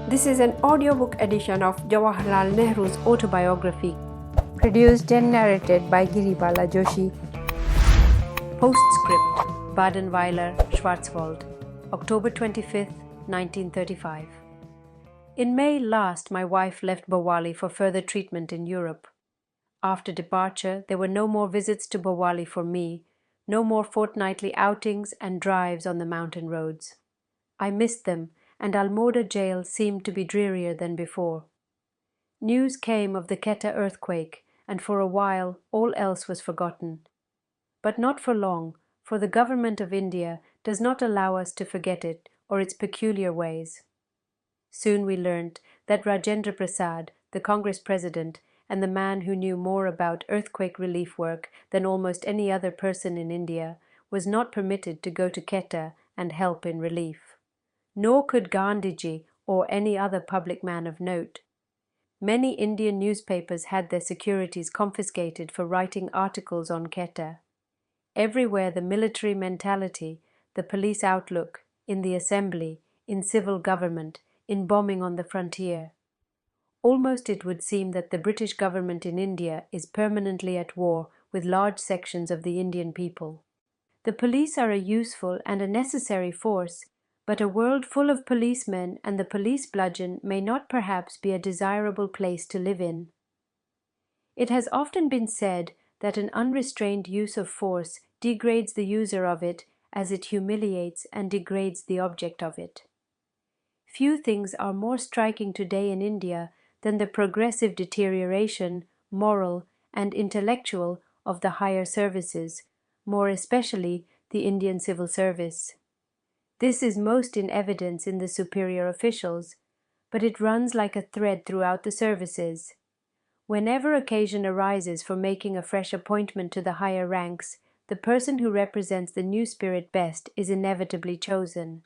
This is an audiobook edition of Jawaharlal Nehru's autobiography, produced and narrated by Giripala Joshi. Postscript, Badenweiler, Schwarzwald, October 25th, 1935. In May last, my wife left Bawali for further treatment in Europe. After departure, there were no more visits to Bawali for me, no more fortnightly outings and drives on the mountain roads. I missed them, and Almoda jail seemed to be drearier than before. News came of the Quetta earthquake, and for a while all else was forgotten. But not for long, for the government of India does not allow us to forget it or its peculiar ways. Soon we learnt that Rajendra Prasad, the Congress president, and the man who knew more about earthquake relief work than almost any other person in India, was not permitted to go to Quetta and help in relief. Nor could Gandhiji or any other public man of note. Many Indian newspapers had their securities confiscated for writing articles on Quetta. Everywhere the military mentality, the police outlook, in the assembly, in civil government, in bombing on the frontier. Almost it would seem that the British government in India is permanently at war with large sections of the Indian people. The police are a useful and a necessary force, but a world full of policemen and the police bludgeon may not perhaps be a desirable place to live in. It has often been said that an unrestrained use of force degrades the user of it as it humiliates and degrades the object of it. Few things are more striking today in India than the progressive deterioration, moral and intellectual, of the higher services, more especially the Indian civil service. This is most in evidence in the superior officials, but it runs like a thread throughout the services. Whenever occasion arises for making a fresh appointment to the higher ranks, the person who represents the new spirit best is inevitably chosen.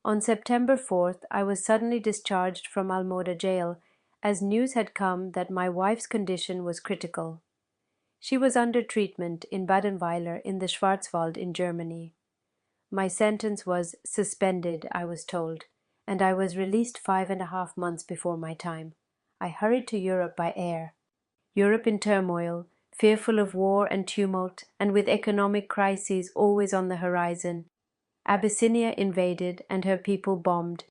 On September 4th, I was suddenly discharged from Almoda jail, as news had come that my wife's condition was critical. She was under treatment in Badenweiler in the Schwarzwald in Germany. My sentence was suspended, I was told, and I was released 5.5 months before my time. I hurried to Europe by air. Europe in turmoil, fearful of war and tumult, and with economic crises always on the horizon. Abyssinia invaded and her people bombed.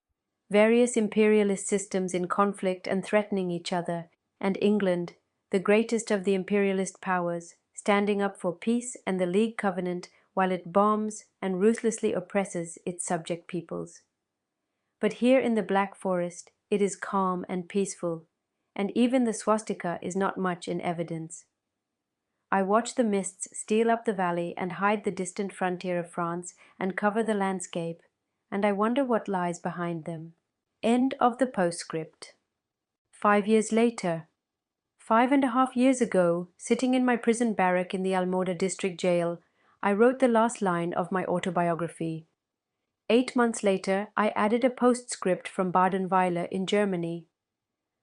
Various imperialist systems in conflict and threatening each other, and England, the greatest of the imperialist powers, standing up for peace and the League Covenant while it bombs and ruthlessly oppresses its subject peoples. But here in the Black Forest it is calm and peaceful, and even the swastika is not much in evidence. I watch the mists steal up the valley and hide the distant frontier of France and cover the landscape, and I wonder what lies behind them. End of the postscript. 5 years later. 5.5 years ago, sitting in my prison barrack in the Almoda district jail, I wrote the last line of my autobiography. 8 months later, I added a postscript from Badenweiler in Germany.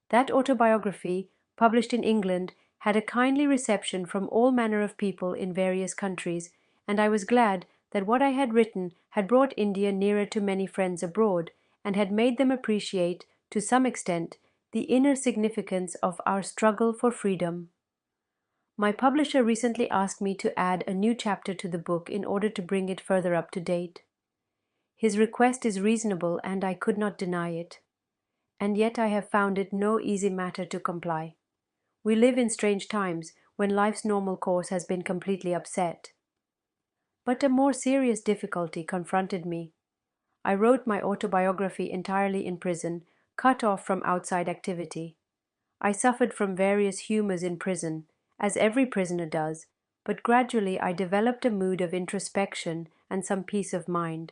That autobiography, published in England, had a kindly reception from all manner of people in various countries, and I was glad that what I had written had brought India nearer to many friends abroad, and had made them appreciate, to some extent, the inner significance of our struggle for freedom. My publisher recently asked me to add a new chapter to the book in order to bring it further up to date. His request is reasonable, and I could not deny it. And yet I have found it no easy matter to comply. We live in strange times, when life's normal course has been completely upset. But a more serious difficulty confronted me. I wrote my autobiography entirely in prison, cut off from outside activity. I suffered from various humours in prison, as every prisoner does, but gradually I developed a mood of introspection and some peace of mind.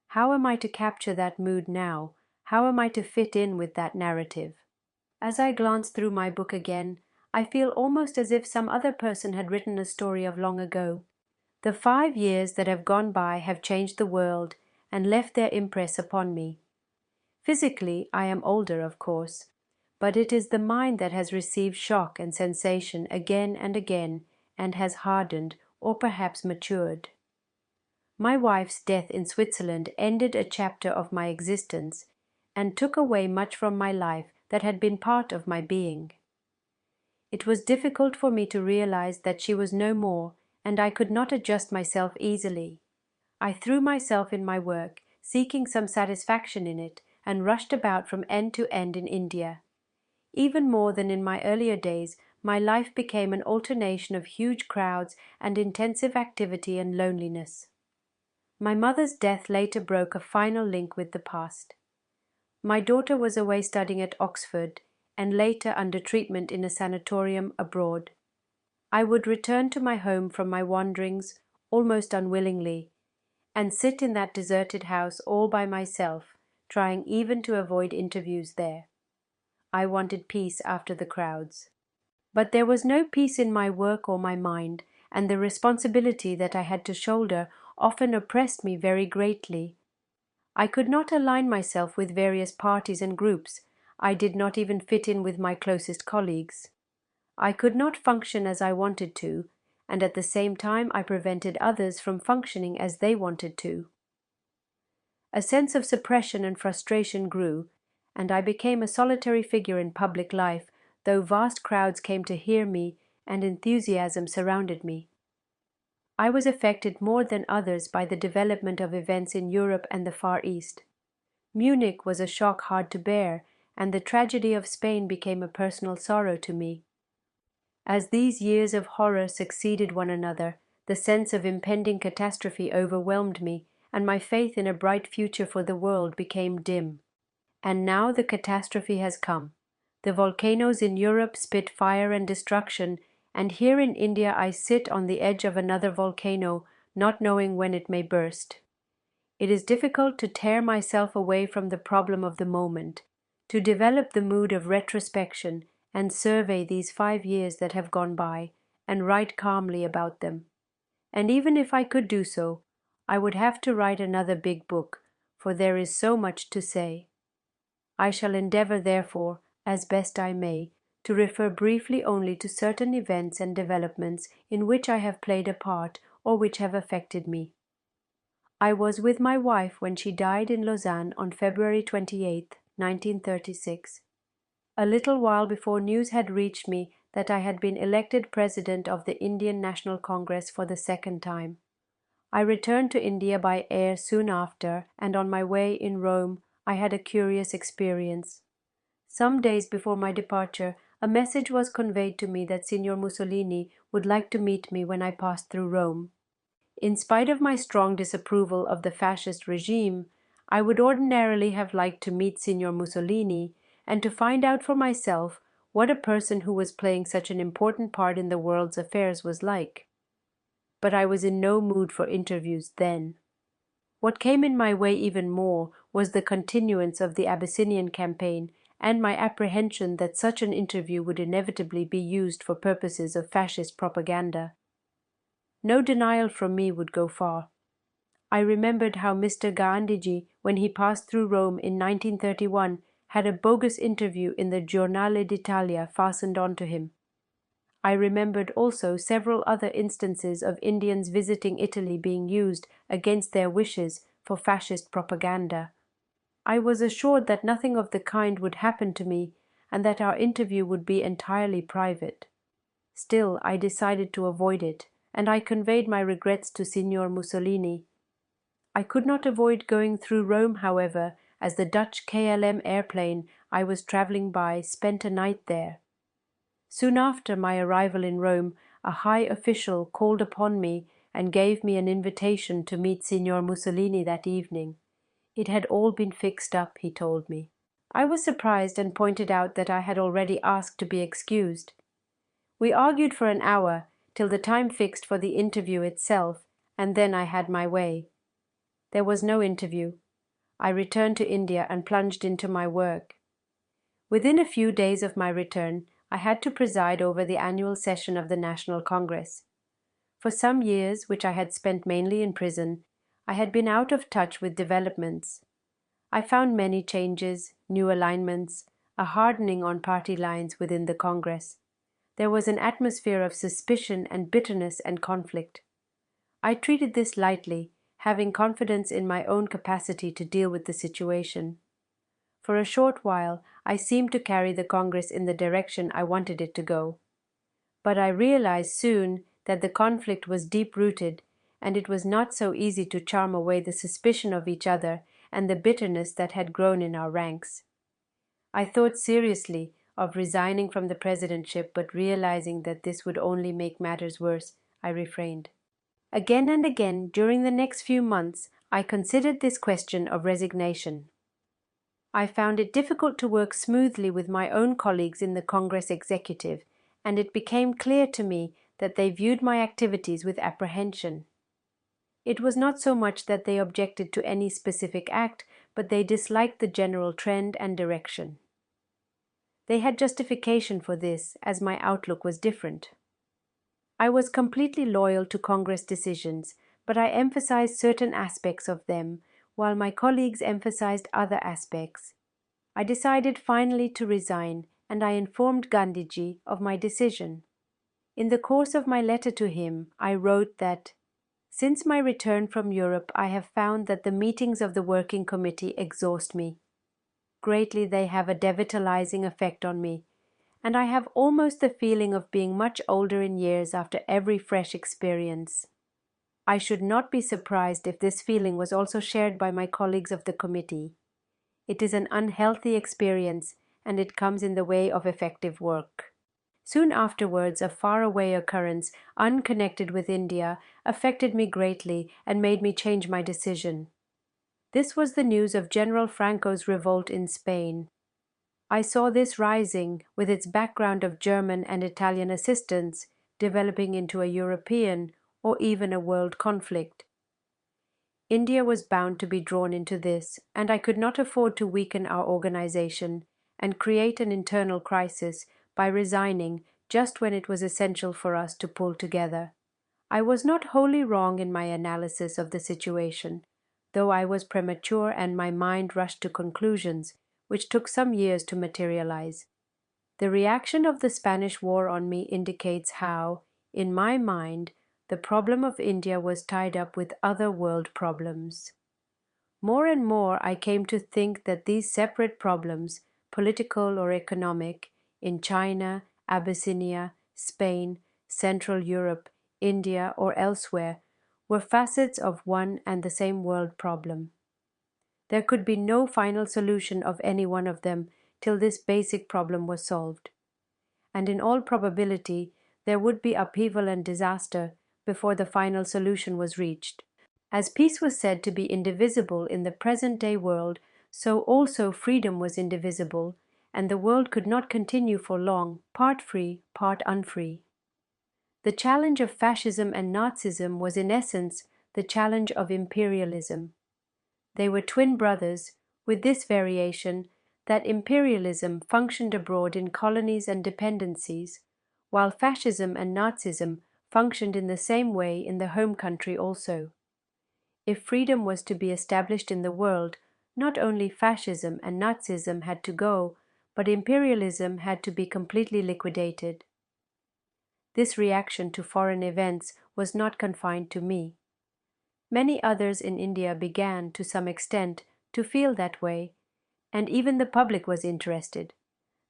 How am I to capture that mood now? How am I to fit in with that narrative? As I glance through my book again, I feel almost as if some other person had written a story of long ago. The 5 years that have gone by have changed the world and left their impress upon me. Physically, I am older, of course, but it is the mind that has received shock and sensation again and again, and has hardened, or perhaps matured. My wife's death in Switzerland ended a chapter of my existence, and took away much from my life that had been part of my being. It was difficult for me to realize that she was no more, and I could not adjust myself easily. I threw myself in my work, seeking some satisfaction in it, and rushed about from end to end in India. Even more than in my earlier days, my life became an alternation of huge crowds and intensive activity and loneliness. My mother's death later broke a final link with the past. My daughter was away studying at Oxford, and later under treatment in a sanatorium abroad. I would return to my home from my wanderings, almost unwillingly, and sit in that deserted house all by myself, trying even to avoid interviews there. I wanted peace after the crowds. But there was no peace in my work or my mind, and the responsibility that I had to shoulder often oppressed me very greatly. I could not align myself with various parties and groups. I did not even fit in with my closest colleagues. I could not function as I wanted to, and at the same time I prevented others from functioning as they wanted to. A sense of suppression and frustration grew, and I became a solitary figure in public life, though vast crowds came to hear me and enthusiasm surrounded me. I was affected more than others by the development of events in Europe and the Far East. Munich was a shock hard to bear, and the tragedy of Spain became a personal sorrow to me. As these years of horror succeeded one another, the sense of impending catastrophe overwhelmed me, and my faith in a bright future for the world became dim. And now the catastrophe has come. The volcanoes in Europe spit fire and destruction, and here in India I sit on the edge of another volcano, not knowing when it may burst. It is difficult to tear myself away from the problem of the moment, to develop the mood of retrospection and survey these 5 years that have gone by, and write calmly about them. And even if I could do so, I would have to write another big book, for there is so much to say. I shall endeavor, therefore, as best I may, to refer briefly only to certain events and developments in which I have played a part or which have affected me. I was with my wife when she died in Lausanne on February 28, 1936. A little while before news had reached me that I had been elected President of the Indian National Congress for the second time. I returned to India by air soon after, and on my way in Rome I had a curious experience. Some days before my departure, a message was conveyed to me that Signor Mussolini would like to meet me when I passed through Rome. In spite of my strong disapproval of the fascist regime, I would ordinarily have liked to meet Signor Mussolini and to find out for myself what a person who was playing such an important part in the world's affairs was like. But I was in no mood for interviews then. What came in my way even more was the continuance of the Abyssinian campaign and my apprehension that such an interview would inevitably be used for purposes of fascist propaganda. No denial from me would go far. I remembered how Mr. Gandhiji, when he passed through Rome in 1931, had a bogus interview in the Giornale d'Italia fastened onto him. I remembered also several other instances of Indians visiting Italy being used against their wishes for fascist propaganda. I was assured that nothing of the kind would happen to me and that our interview would be entirely private. Still, I decided to avoid it, and I conveyed my regrets to Signor Mussolini. I could not avoid going through Rome, however, as the Dutch KLM airplane I was travelling by spent a night there. Soon after my arrival in Rome, a high official called upon me and gave me an invitation to meet Signor Mussolini that evening. It had all been fixed up, he told me. I was surprised and pointed out that I had already asked to be excused. We argued for an hour, till the time fixed for the interview itself, and then I had my way. There was no interview. I returned to India and plunged into my work. Within a few days of my return, I had to preside over the annual session of the National Congress. For some years, which I had spent mainly in prison, I had been out of touch with developments. I found many changes, new alignments, a hardening on party lines within the Congress. There was an atmosphere of suspicion and bitterness and conflict. I treated this lightly, having confidence in my own capacity to deal with the situation. For a short while, I seemed to carry the Congress in the direction I wanted it to go. But I realized soon that the conflict was deep-rooted, and it was not so easy to charm away the suspicion of each other and the bitterness that had grown in our ranks. I thought seriously of resigning from the presidentship, but realizing that this would only make matters worse, I refrained. Again and again during the next few months, I considered this question of resignation. I found it difficult to work smoothly with my own colleagues in the Congress executive, and it became clear to me that they viewed my activities with apprehension. It was not so much that they objected to any specific act, but they disliked the general trend and direction. They had justification for this, as my outlook was different. I was completely loyal to Congress decisions, but I emphasized certain aspects of them, while my colleagues emphasized other aspects. I decided finally to resign, and I informed Gandhiji of my decision. In the course of my letter to him, I wrote that, "Since my return from Europe, I have found that the meetings of the Working Committee exhaust me. Greatly they have a devitalizing effect on me, and I have almost the feeling of being much older in years after every fresh experience. I should not be surprised if this feeling was also shared by my colleagues of the committee. It is an unhealthy experience, and it comes in the way of effective work." Soon afterwards, a faraway occurrence, unconnected with India, affected me greatly and made me change my decision. This was the news of General Franco's revolt in Spain. I saw this rising, with its background of German and Italian assistance, developing into a European or even a world conflict. India was bound to be drawn into this, and I could not afford to weaken our organization and create an internal crisis by resigning just when it was essential for us to pull together. I was not wholly wrong in my analysis of the situation, though I was premature and my mind rushed to conclusions which took some years to materialize. The reaction of the Spanish War on me indicates how, in my mind, the problem of India was tied up with other world problems. More and more I came to think that these separate problems, political or economic, in China, Abyssinia, Spain, Central Europe, India, or elsewhere, were facets of one and the same world problem. There could be no final solution of any one of them till this basic problem was solved. And in all probability, there would be upheaval and disaster before the final solution was reached. As peace was said to be indivisible in the present-day world, so also freedom was indivisible, and the world could not continue for long, part free, part unfree. The challenge of fascism and Nazism was in essence the challenge of imperialism. They were twin brothers, with this variation, that imperialism functioned abroad in colonies and dependencies, while fascism and Nazism functioned in the same way in the home country also. If freedom was to be established in the world, not only fascism and Nazism had to go, but imperialism had to be completely liquidated. This reaction to foreign events was not confined to me. Many others in India began, to some extent, to feel that way, and even the public was interested.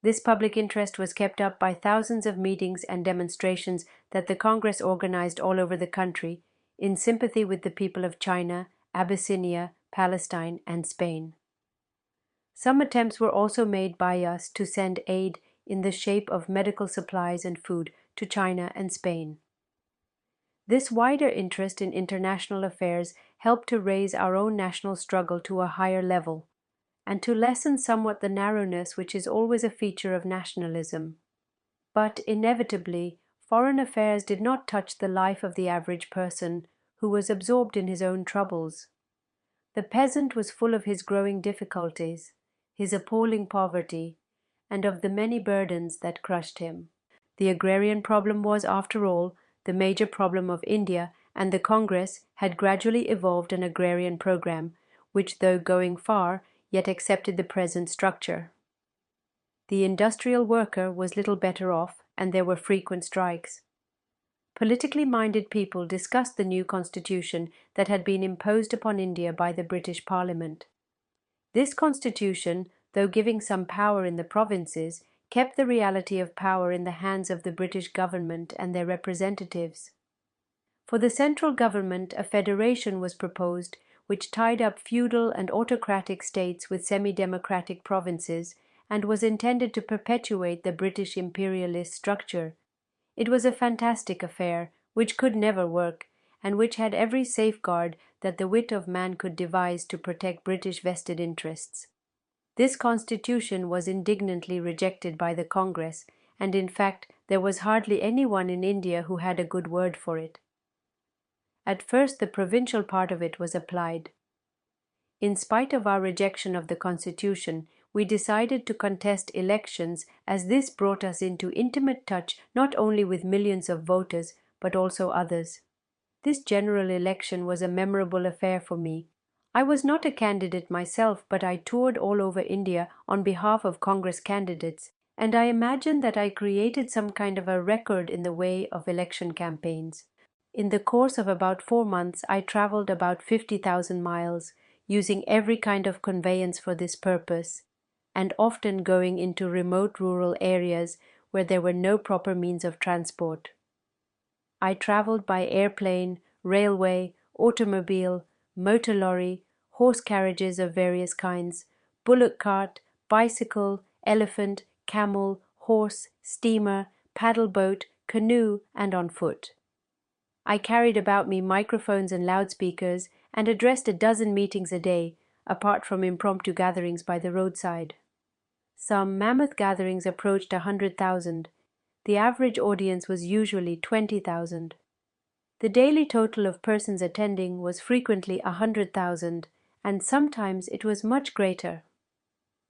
This public interest was kept up by thousands of meetings and demonstrations that the Congress organized all over the country, in sympathy with the people of China, Abyssinia, Palestine, and Spain. Some attempts were also made by us to send aid in the shape of medical supplies and food to China and Spain. This wider interest in international affairs helped to raise our own national struggle to a higher level, and to lessen somewhat the narrowness which is always a feature of nationalism. But inevitably, foreign affairs did not touch the life of the average person, who was absorbed in his own troubles. The peasant was full of his growing difficulties, his appalling poverty, and of the many burdens that crushed him. The agrarian problem was, after all, the major problem of India, and the Congress had gradually evolved an agrarian program, which, though going far, yet accepted the present structure. The industrial worker was little better off, and there were frequent strikes. Politically minded people discussed the new constitution that had been imposed upon India by the British Parliament. This constitution, though giving some power in the provinces, kept the reality of power in the hands of the British government and their representatives. For the central government, a federation was proposed which tied up feudal and autocratic states with semi-democratic provinces and was intended to perpetuate the British imperialist structure. It was a fantastic affair, which could never work, and which had every safeguard that the wit of man could devise to protect British vested interests. This constitution was indignantly rejected by the Congress, and in fact there was hardly anyone in India who had a good word for it. At first the provincial part of it was applied. In spite of our rejection of the constitution, we decided to contest elections, as this brought us into intimate touch not only with millions of voters but also others. This general election was a memorable affair for me. I was not a candidate myself, but I toured all over India on behalf of Congress candidates, and I imagine that I created some kind of a record in the way of election campaigns. In the course of about 4 months, I travelled about 50,000 miles, using every kind of conveyance for this purpose, and often going into remote rural areas where there were no proper means of transport. I travelled by airplane, railway, automobile, motor lorry, horse carriages of various kinds, bullock cart, bicycle, elephant, camel, horse, steamer, paddle boat, canoe, and on foot. I carried about me microphones and loudspeakers and addressed a dozen meetings a day, apart from impromptu gatherings by the roadside. Some mammoth gatherings approached 100,000. The average audience was usually 20,000. The daily total of persons attending was frequently 100,000, and sometimes it was much greater.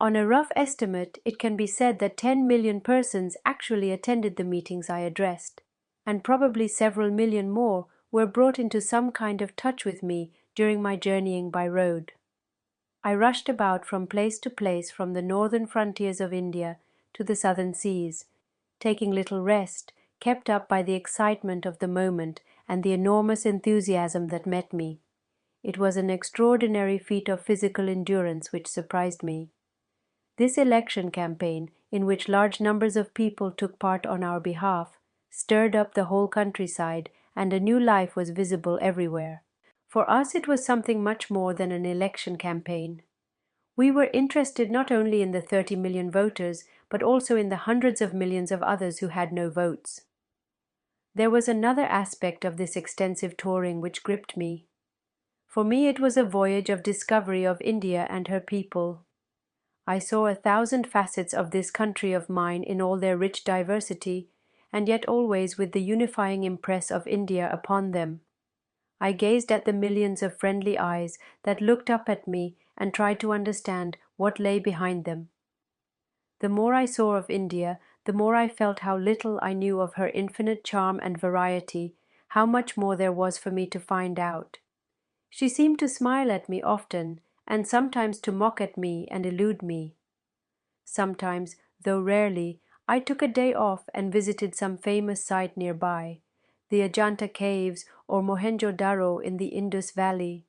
On a rough estimate, it can be said that 10 million persons actually attended the meetings I addressed, and probably several million more were brought into some kind of touch with me during my journeying by road. I rushed about from place to place from the northern frontiers of India to the southern seas, taking little rest, kept up by the excitement of the moment and the enormous enthusiasm that met me. It was an extraordinary feat of physical endurance which surprised me. This election campaign, in which large numbers of people took part on our behalf, stirred up the whole countryside, and a new life was visible everywhere. For us it was something much more than an election campaign. We were interested not only in the 30 million voters, but also in the hundreds of millions of others who had no votes. There was another aspect of this extensive touring which gripped me. For me it was a voyage of discovery of India and her people. I saw 1,000 facets of this country of mine in all their rich diversity, and yet always with the unifying impress of India upon them. I gazed at the millions of friendly eyes that looked up at me and tried to understand what lay behind them. The more I saw of India, the more I felt how little I knew of her infinite charm and variety, how much more there was for me to find out. She seemed to smile at me often, and sometimes to mock at me and elude me. Sometimes, though rarely, I took a day off and visited some famous site nearby, the Ajanta caves or Mohenjo-daro in the Indus Valley.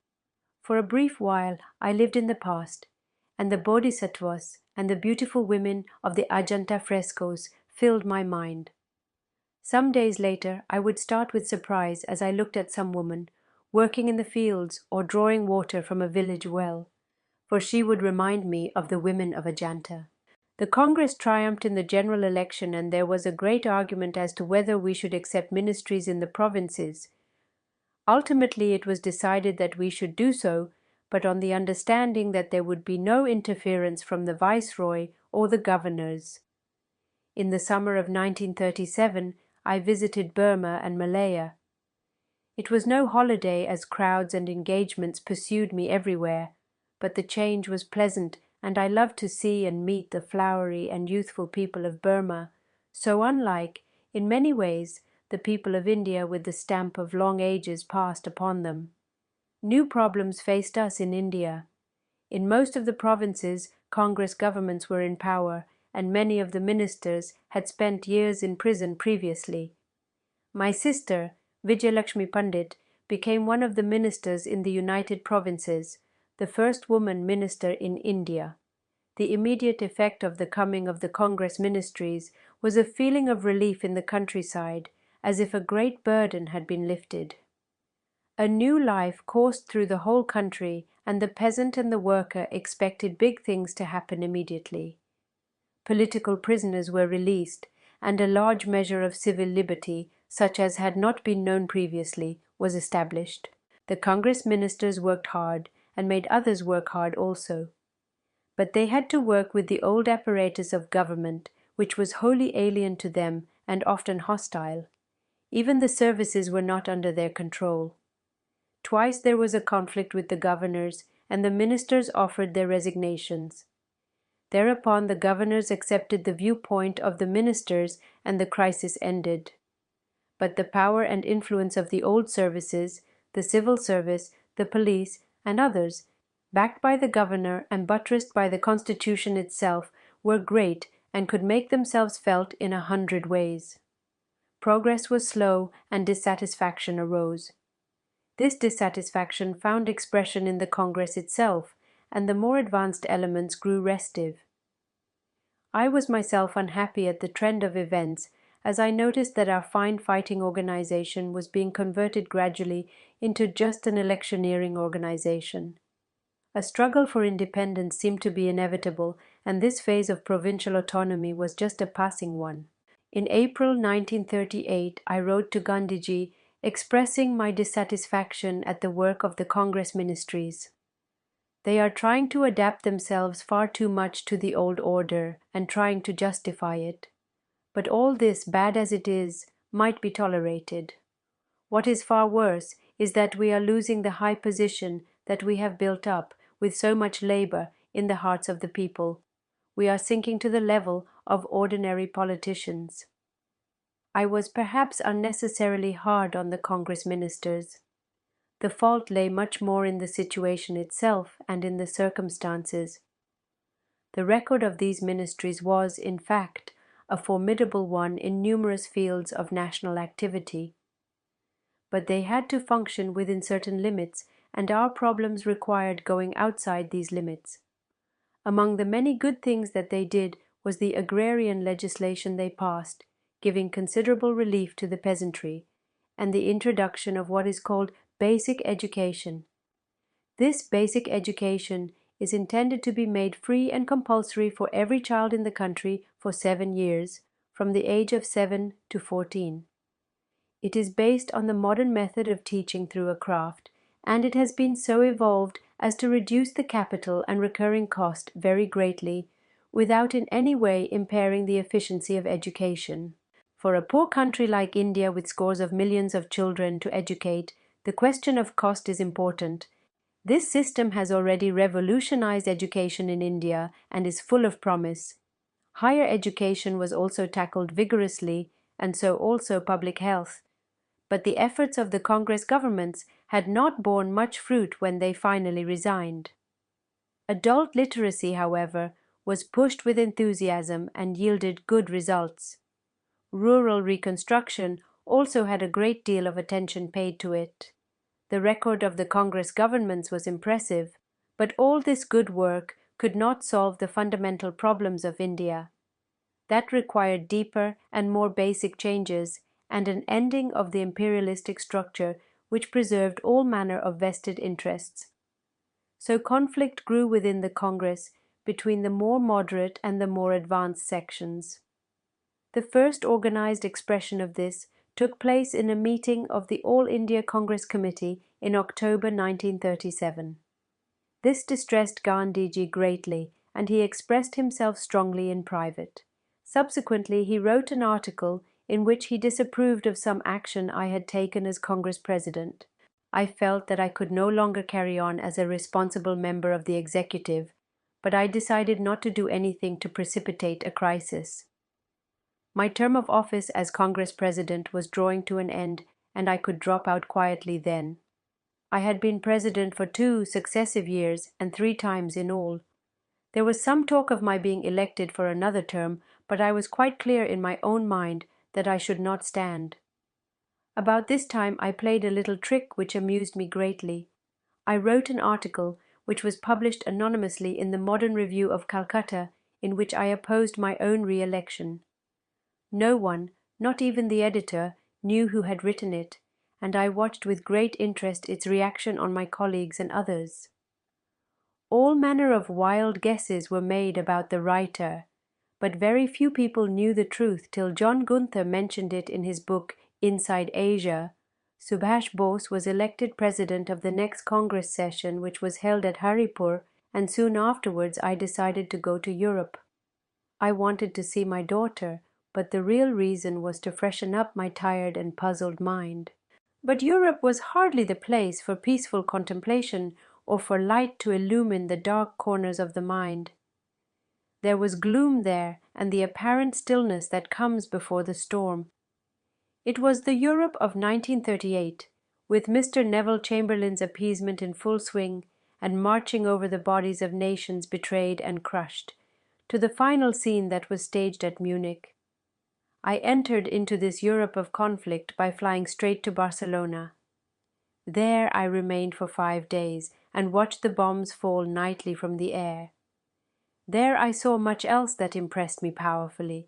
For a brief while I lived in the past, and the bodhisattvas and the beautiful women of the Ajanta frescoes filled my mind. Some days later I would start with surprise as I looked at some woman, working in the fields or drawing water from a village well, for she would remind me of the women of Ajanta. The Congress triumphed in the general election, and there was a great argument as to whether we should accept ministries in the provinces. Ultimately it was decided that we should do so, but on the understanding that there would be no interference from the Viceroy or the governors. In the summer of 1937 I visited Burma and Malaya. It was no holiday, as crowds and engagements pursued me everywhere, but the change was pleasant, and I loved to see and meet the flowery and youthful people of Burma, so unlike, in many ways, the people of India with the stamp of long ages passed upon them. New problems faced us in India. In most of the provinces, Congress governments were in power, and many of the ministers had spent years in prison previously. My sister, Vijayalakshmi Pandit, became one of the ministers in the United Provinces, the first woman minister in India. The immediate effect of the coming of the Congress ministries was a feeling of relief in the countryside, as if a great burden had been lifted. A new life coursed through the whole country, and the peasant and the worker expected big things to happen immediately. Political prisoners were released, and a large measure of civil liberty, such as had not been known previously, was established. The Congress ministers worked hard, and made others work hard also. But they had to work with the old apparatus of government, which was wholly alien to them and often hostile. Even the services were not under their control. Twice there was a conflict with the governors, and the ministers offered their resignations. Thereupon the governors accepted the viewpoint of the ministers, and the crisis ended. But the power and influence of the old services, the civil service, the police, and others, backed by the governor and buttressed by the Constitution itself, were great and could make themselves felt in 100 ways. Progress was slow, and dissatisfaction arose. This dissatisfaction found expression in the Congress itself, and the more advanced elements grew restive. I was myself unhappy at the trend of events, as I noticed that our fine fighting organization was being converted gradually into just an electioneering organization. A struggle for independence seemed to be inevitable, and this phase of provincial autonomy was just a passing one. In April 1938 I wrote to Gandhiji expressing my dissatisfaction at the work of the Congress ministries. They are trying to adapt themselves far too much to the old order, and trying to justify it. But all this, bad as it is, might be tolerated. What is far worse is that we are losing the high position that we have built up with so much labor in the hearts of the people. We are sinking to the level of ordinary politicians. I was perhaps unnecessarily hard on the Congress ministers. The fault lay much more in the situation itself and in the circumstances. The record of these ministries was, in fact, a formidable one in numerous fields of national activity. But they had to function within certain limits, and our problems required going outside these limits. Among the many good things that they did was the agrarian legislation they passed, giving considerable relief to the peasantry, and the introduction of what is called basic education. This basic education is intended to be made free and compulsory for every child in the country for 7 years, from the age of 7 to 14. It is based on the modern method of teaching through a craft, and it has been so evolved as to reduce the capital and recurring cost very greatly, without in any way impairing the efficiency of education. For a poor country like India with scores of millions of children to educate, the question of cost is important. This system has already revolutionized education in India and is full of promise. Higher education was also tackled vigorously, and so also public health. But the efforts of the Congress governments had not borne much fruit when they finally resigned. Adult literacy, however, was pushed with enthusiasm and yielded good results. Rural reconstruction also had a great deal of attention paid to it. The record of the Congress governments was impressive, but all this good work could not solve the fundamental problems of India. That required deeper and more basic changes, and an ending of the imperialistic structure which preserved all manner of vested interests. So conflict grew within the Congress between the more moderate and the more advanced sections. The first organized expression of this took place in a meeting of the All India Congress Committee in October 1937. This distressed Gandhiji greatly, and he expressed himself strongly in private. Subsequently, he wrote an article in which he disapproved of some action I had taken as Congress President. I felt that I could no longer carry on as a responsible member of the executive, but I decided not to do anything to precipitate a crisis. My term of office as Congress President was drawing to an end, and I could drop out quietly then. I had been President for 2 successive years and 3 times in all. There was some talk of my being elected for another term, but I was quite clear in my own mind that I should not stand. About this time I played a little trick which amused me greatly. I wrote an article which was published anonymously in the Modern Review of Calcutta, in which I opposed my own re-election. No one, not even the editor, knew who had written it, and I watched with great interest its reaction on my colleagues and others. All manner of wild guesses were made about the writer, but very few people knew the truth till John Gunther mentioned it in his book Inside Asia. Subhash Bose was elected president of the next Congress session, which was held at Haripur, and soon afterwards I decided to go to Europe. I wanted to see my daughter, but the real reason was to freshen up my tired and puzzled mind. But Europe was hardly the place for peaceful contemplation or for light to illumine the dark corners of the mind. There was gloom there and the apparent stillness that comes before the storm. It was the Europe of 1938, with Mr. Neville Chamberlain's appeasement in full swing and marching over the bodies of nations betrayed and crushed, to the final scene that was staged at Munich. I entered into this Europe of conflict by flying straight to Barcelona. There I remained for 5 days and watched the bombs fall nightly from the air. There I saw much else that impressed me powerfully.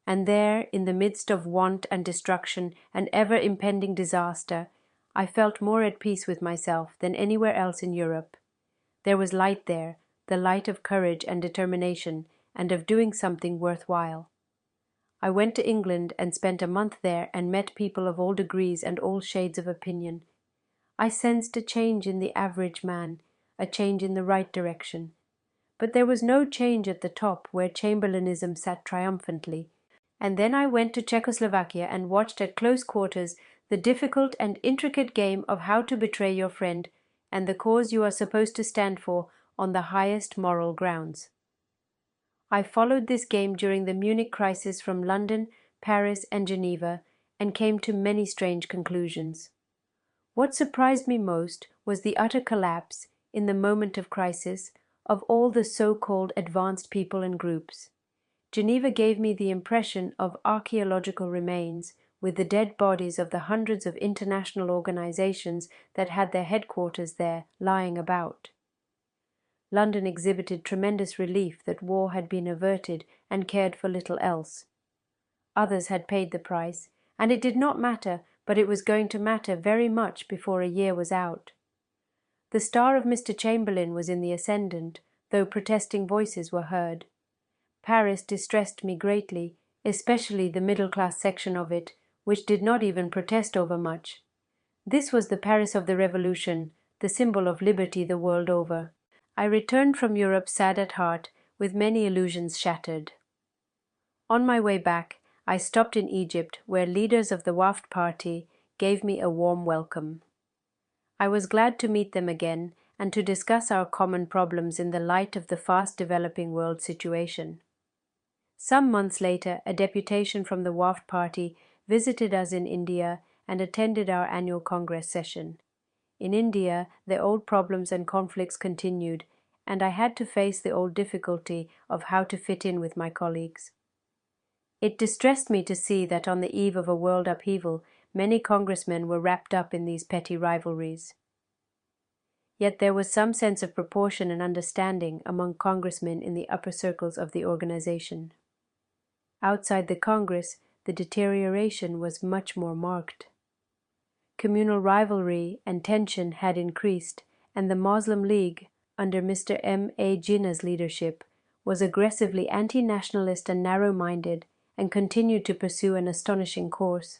And there, in the midst of want and destruction and ever-impending disaster, I felt more at peace with myself than anywhere else in Europe. There was light there, the light of courage and determination, and of doing something worthwhile. I went to England and spent a month there and met people of all degrees and all shades of opinion. I sensed a change in the average man, a change in the right direction. But there was no change at the top where Chamberlainism sat triumphantly. And then I went to Czechoslovakia and watched at close quarters the difficult and intricate game of how to betray your friend and the cause you are supposed to stand for on the highest moral grounds. I followed this game during the Munich crisis from London, Paris, and Geneva, and came to many strange conclusions. What surprised me most was the utter collapse, in the moment of crisis, of all the so-called advanced people and groups. Geneva gave me the impression of archaeological remains, with the dead bodies of the hundreds of international organizations that had their headquarters there lying about. London exhibited tremendous relief that war had been averted and cared for little else. Others had paid the price, and it did not matter, but it was going to matter very much before a year was out. The star of Mr. Chamberlain was in the ascendant, though protesting voices were heard. Paris distressed me greatly, especially the middle-class section of it, which did not even protest over much. This was the Paris of the Revolution, the symbol of liberty the world over. I returned from Europe sad at heart, with many illusions shattered. On my way back, I stopped in Egypt, where leaders of the Wafd party gave me a warm welcome. I was glad to meet them again and to discuss our common problems in the light of the fast-developing world situation. Some months later, a deputation from the Wafd party visited us in India and attended our annual Congress session. In India, the old problems and conflicts continued, and I had to face the old difficulty of how to fit in with my colleagues. It distressed me to see that on the eve of a world upheaval, many congressmen were wrapped up in these petty rivalries. Yet there was some sense of proportion and understanding among congressmen in the upper circles of the organization. Outside the Congress, the deterioration was much more marked. Communal rivalry and tension had increased, and the Muslim League, under Mr. M. A. Jinnah's leadership, was aggressively anti-nationalist and narrow-minded, and continued to pursue an astonishing course.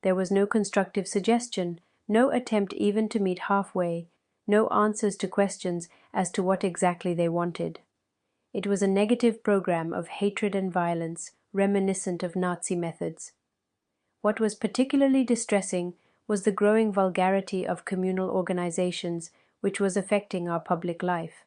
There was no constructive suggestion, no attempt even to meet halfway, no answers to questions as to what exactly they wanted. It was a negative program of hatred and violence, reminiscent of Nazi methods. What was particularly distressing was the growing vulgarity of communal organizations, which was affecting our public life.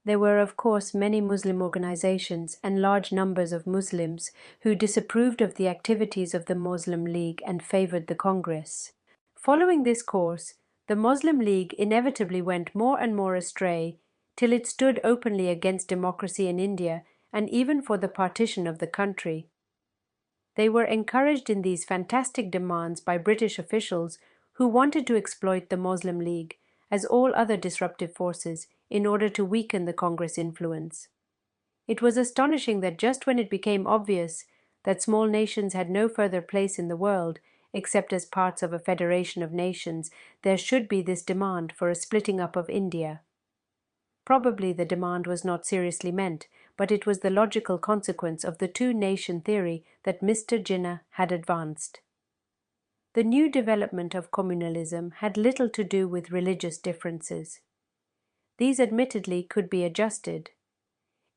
There were, of course, many Muslim organizations and large numbers of Muslims who disapproved of the activities of the Muslim League and favored the Congress. Following this course, the Muslim League inevitably went more and more astray, till it stood openly against democracy in India and even for the partition of the country. They were encouraged in these fantastic demands by British officials who wanted to exploit the Muslim League, as all other disruptive forces, in order to weaken the Congress' influence. It was astonishing that just when it became obvious that small nations had no further place in the world, except as parts of a federation of nations, there should be this demand for a splitting up of India. Probably the demand was not seriously meant, but it was the logical consequence of the two-nation theory that Mr. Jinnah had advanced. The new development of communalism had little to do with religious differences. These admittedly could be adjusted.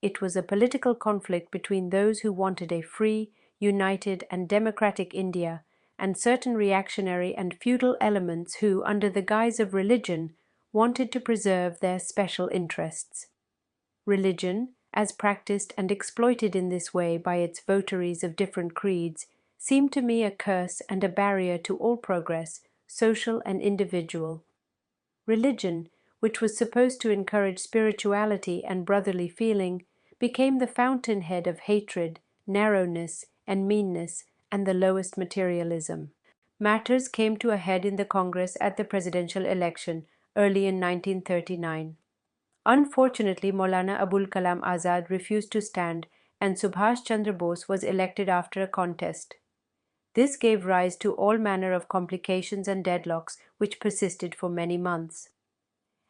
It was a political conflict between those who wanted a free, united, and democratic India and certain reactionary and feudal elements who, under the guise of religion, wanted to preserve their special interests. Religion, as practiced and exploited in this way by its votaries of different creeds, seemed to me a curse and a barrier to all progress, social and individual. Religion, which was supposed to encourage spirituality and brotherly feeling, became the fountainhead of hatred, narrowness, and meanness, and the lowest materialism. Matters came to a head in the Congress at the presidential election, early in 1939. Unfortunately, Maulana Abul Kalam Azad refused to stand, and Subhash Chandra Bose was elected after a contest. This gave rise to all manner of complications and deadlocks which persisted for many months.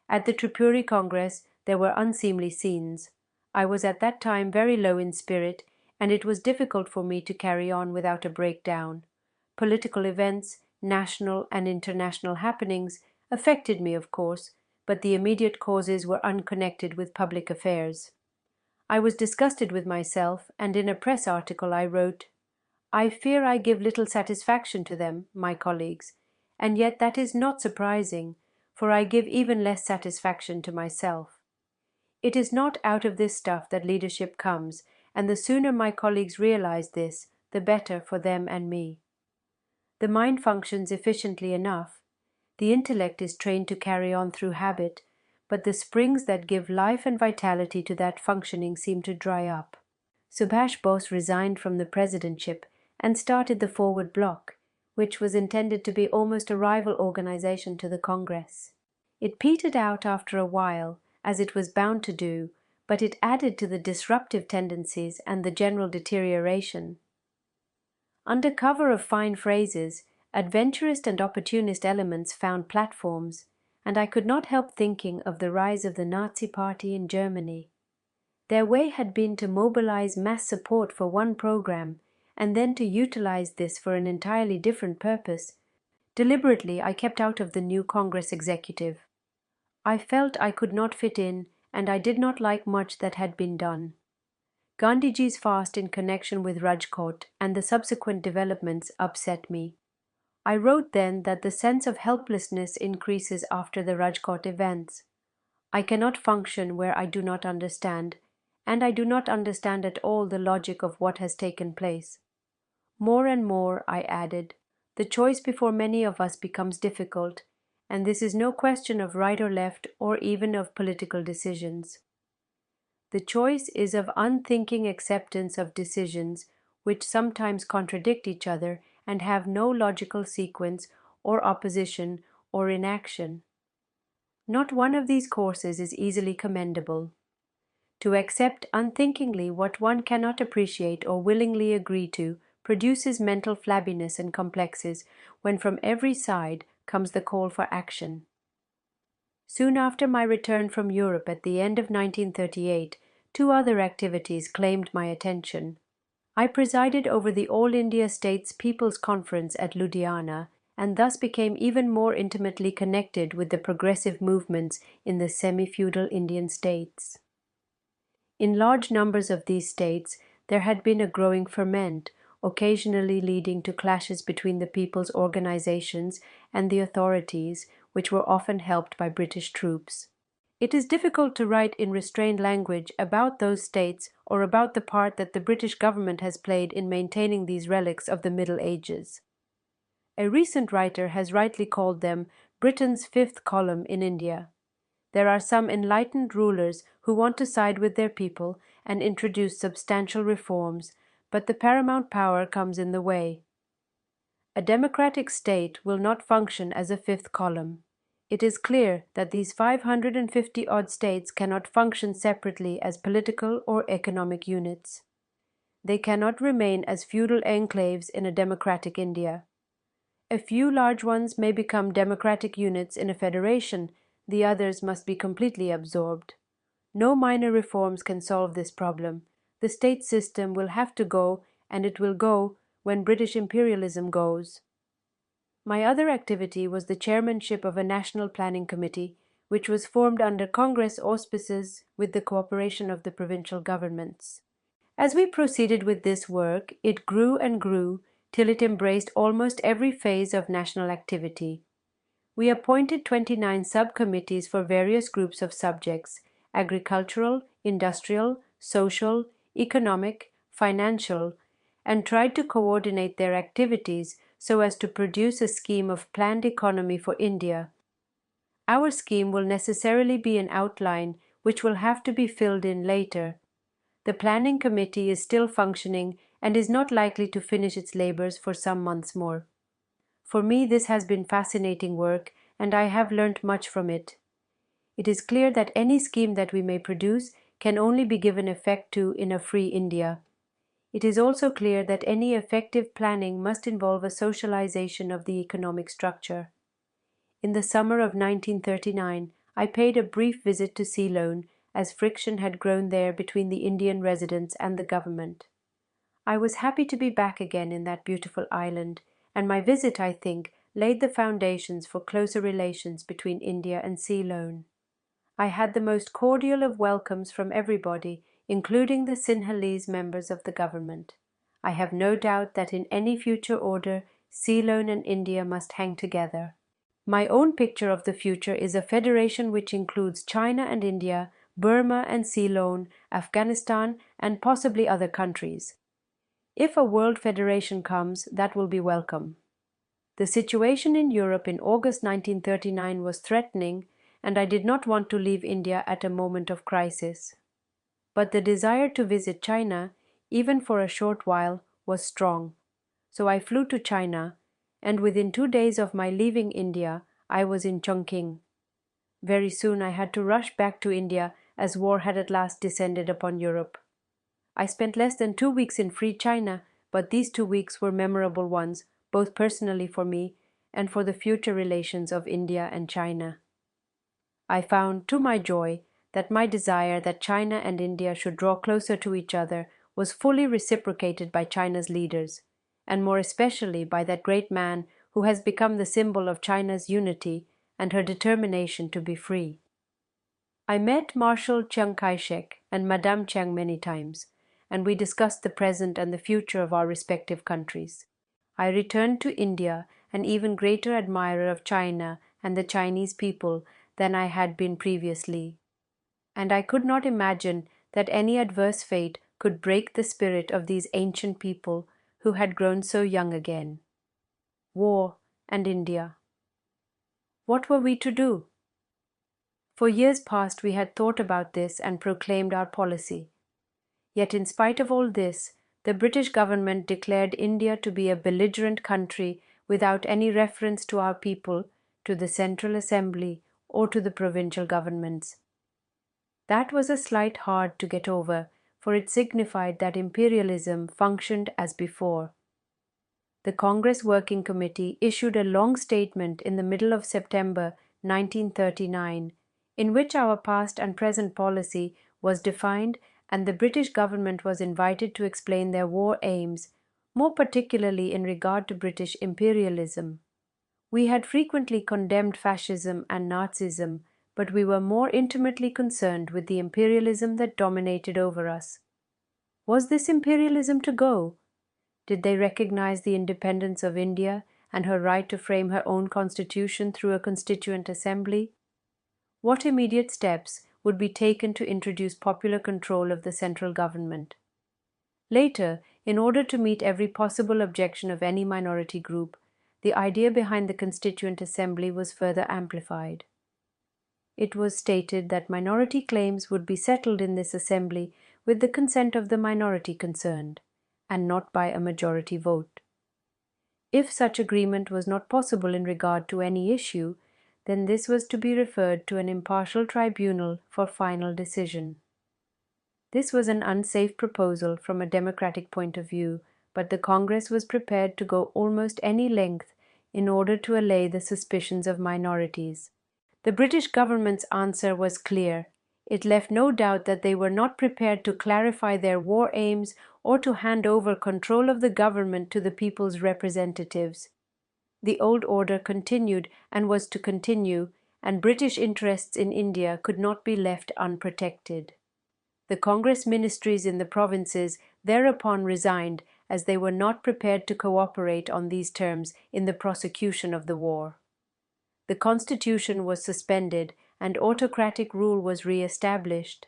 At the Tripuri Congress there were unseemly scenes. I was at that time very low in spirit, and it was difficult for me to carry on without a breakdown. Political events, national and international happenings, affected me, of course, but the immediate causes were unconnected with public affairs. I was disgusted with myself, and in a press article I wrote, "I fear I give little satisfaction to them, my colleagues, and yet that is not surprising, for I give even less satisfaction to myself. It is not out of this stuff that leadership comes, and the sooner my colleagues realize this, the better for them and me. The mind functions efficiently enough. The intellect is trained to carry on through habit, but the springs that give life and vitality to that functioning seem to dry up." Subhash Bose resigned from the presidentship and started the Forward Bloc, which was intended to be almost a rival organization to the Congress. It petered out after a while, as it was bound to do, but it added to the disruptive tendencies and the general deterioration. Under cover of fine phrases, adventurist and opportunist elements found platforms, and I could not help thinking of the rise of the Nazi Party in Germany. Their way had been to mobilize mass support for one program and then to utilize this for an entirely different purpose. Deliberately, I kept out of the new Congress executive. I felt I could not fit in, and I did not like much that had been done. Gandhiji's fast in connection with Rajkot and the subsequent developments upset me. I wrote then that the sense of helplessness increases after the Rajkot events. I cannot function where I do not understand, and I do not understand at all the logic of what has taken place. More and more, I added, the choice before many of us becomes difficult, and this is no question of right or left or even of political decisions. The choice is of unthinking acceptance of decisions which sometimes contradict each other and have no logical sequence or opposition or inaction. Not one of these courses is easily commendable. To accept unthinkingly what one cannot appreciate or willingly agree to produces mental flabbiness and complexes when from every side comes the call for action. Soon after my return from Europe at the end of 1938, two other activities claimed my attention. I presided over the All India States People's Conference at Ludhiana, and thus became even more intimately connected with the progressive movements in the semi-feudal Indian states. In large numbers of these states, there had been a growing ferment, occasionally leading to clashes between the people's organizations and the authorities, which were often helped by British troops. It is difficult to write in restrained language about those states or about the part that the British government has played in maintaining these relics of the Middle Ages. A recent writer has rightly called them Britain's fifth column in India. There are some enlightened rulers who want to side with their people and introduce substantial reforms, but the paramount power comes in the way. A democratic state will not function as a fifth column. It is clear that these 550-odd states cannot function separately as political or economic units. They cannot remain as feudal enclaves in a democratic India. A few large ones may become democratic units in a federation, the others must be completely absorbed. No minor reforms can solve this problem. The state system will have to go, and it will go when British imperialism goes. My other activity was the chairmanship of a national planning committee, which was formed under Congress auspices with the cooperation of the provincial governments. As we proceeded with this work, it grew and grew till it embraced almost every phase of national activity. We appointed 29 subcommittees for various groups of subjects: agricultural, industrial, social, economic, financial, and tried to coordinate their activities so as to produce a scheme of planned economy for India. Our scheme will necessarily be an outline which will have to be filled in later. The planning committee is still functioning and is not likely to finish its labors for some months more. For me this has been fascinating work, and I have learnt much from it. It is clear that any scheme that we may produce can only be given effect to in a free India. It is also clear that any effective planning must involve a socialization of the economic structure. In the summer of 1939, I paid a brief visit to Ceylon, as friction had grown there between the Indian residents and the government. I was happy to be back again in that beautiful island, and my visit, I think, laid the foundations for closer relations between India and Ceylon. I had the most cordial of welcomes from everybody, including the Sinhalese members of the government. I have no doubt that in any future order, Ceylon and India must hang together. My own picture of the future is a federation which includes China and India, Burma and Ceylon, Afghanistan, and possibly other countries. If a world federation comes, that will be welcome. The situation in Europe in August 1939 was threatening, and I did not want to leave India at a moment of crisis. But the desire to visit China, even for a short while, was strong. So I flew to China, and within 2 days of my leaving India, I was in Chongqing. Very soon I had to rush back to India, as war had at last descended upon Europe. I spent less than 2 weeks in free China, but these 2 weeks were memorable ones, both personally for me and for the future relations of India and China. I found, to my joy, that my desire that China and India should draw closer to each other was fully reciprocated by China's leaders, and more especially by that great man who has become the symbol of China's unity and her determination to be free. I met Marshal Chiang Kai-shek and Madame Chiang many times, and we discussed the present and the future of our respective countries. I returned to India an even greater admirer of China and the Chinese people than I had been previously, and I could not imagine that any adverse fate could break the spirit of these ancient people who had grown so young again. War and India. What were we to do? For years past we had thought about this and proclaimed our policy. Yet in spite of all this, the British government declared India to be a belligerent country without any reference to our people, to the Central Assembly, or to the provincial governments. That was a slight hard to get over, for it signified that imperialism functioned as before. The Congress Working Committee issued a long statement in the middle of September 1939, in which our past and present policy was defined, and the British government was invited to explain their war aims, more particularly in regard to British imperialism. We had frequently condemned fascism and Nazism, but we were more intimately concerned with the imperialism that dominated over us. Was this imperialism to go? Did they recognize the independence of India and her right to frame her own constitution through a constituent assembly? What immediate steps would be taken to introduce popular control of the central government? Later, in order to meet every possible objection of any minority group, the idea behind the Constituent Assembly was further amplified. It was stated that minority claims would be settled in this assembly with the consent of the minority concerned, and not by a majority vote. If such agreement was not possible in regard to any issue, then this was to be referred to an impartial tribunal for final decision. This was an unsafe proposal from a democratic point of view, but the Congress was prepared to go almost any length in order to allay the suspicions of minorities. The British government's answer was clear. It left no doubt that they were not prepared to clarify their war aims or to hand over control of the government to the people's representatives. The old order continued and was to continue, and British interests in India could not be left unprotected. The Congress ministries in the provinces thereupon resigned, as they were not prepared to cooperate on these terms in the prosecution of the war. The constitution was suspended and autocratic rule was re-established.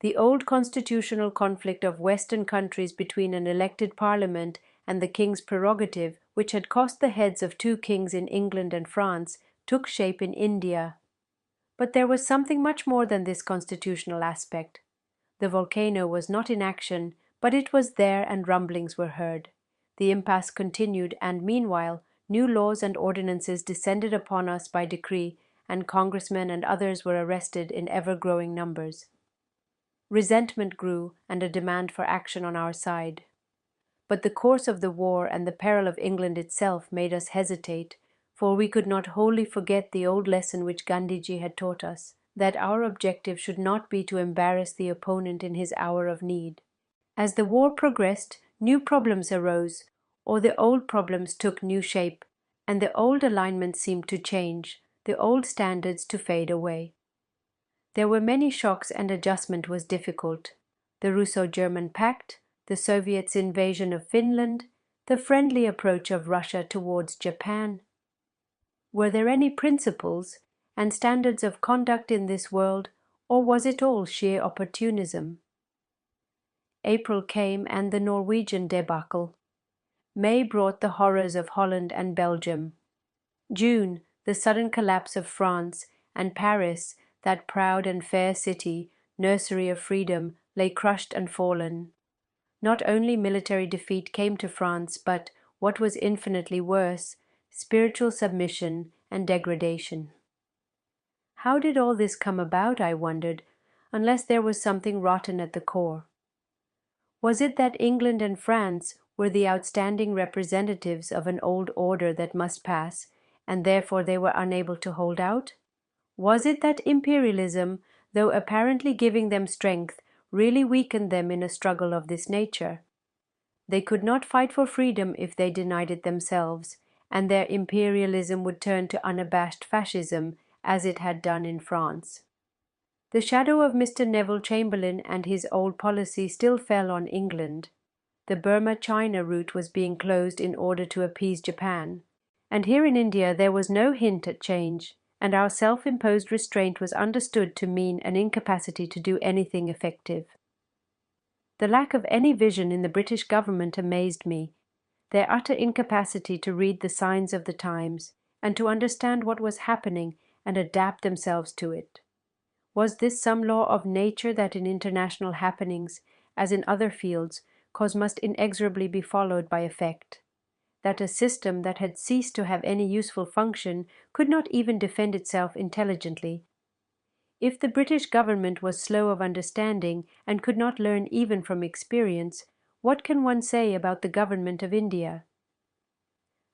The old constitutional conflict of Western countries between an elected parliament and the king's prerogative, which had cost the heads of 2 kings in England and France, took shape in India. But there was something much more than this constitutional aspect. The volcano was not in action, but it was there and rumblings were heard. The impasse continued, and meanwhile new laws and ordinances descended upon us by decree, and congressmen and others were arrested in ever-growing numbers. Resentment grew, and a demand for action on our side. But the course of the war and the peril of England itself made us hesitate, for we could not wholly forget the old lesson which Gandhiji had taught us, that our objective should not be to embarrass the opponent in his hour of need. As the war progressed, new problems arose, or the old problems took new shape, and the old alignments seemed to change, the old standards to fade away. There were many shocks and adjustment was difficult. The Russo-German Pact, the Soviets' invasion of Finland, the friendly approach of Russia towards Japan. Were there any principles and standards of conduct in this world, or was it all sheer opportunism? April came and the Norwegian debacle. May brought the horrors of Holland and Belgium. June, the sudden collapse of France, and Paris, that proud and fair city, nursery of freedom, lay crushed and fallen. Not only military defeat came to France, but, what was infinitely worse, spiritual submission and degradation. How did all this come about, I wondered, unless there was something rotten at the core? Was it that England and France were the outstanding representatives of an old order that must pass, and therefore they were unable to hold out? Was it that imperialism, though apparently giving them strength, really weakened them in a struggle of this nature? They could not fight for freedom if they denied it themselves, and their imperialism would turn to unabashed fascism, as it had done in France. The shadow of Mr. Neville Chamberlain and his old policy still fell on England. The Burma-China route was being closed in order to appease Japan, and here in India there was no hint at change, and our self-imposed restraint was understood to mean an incapacity to do anything effective. The lack of any vision in the British government amazed me, their utter incapacity to read the signs of the times, and to understand what was happening and adapt themselves to it. Was this some law of nature that in international happenings, as in other fields, cause must inexorably be followed by effect? That a system that had ceased to have any useful function could not even defend itself intelligently? If the British government was slow of understanding and could not learn even from experience, what can one say about the government of India?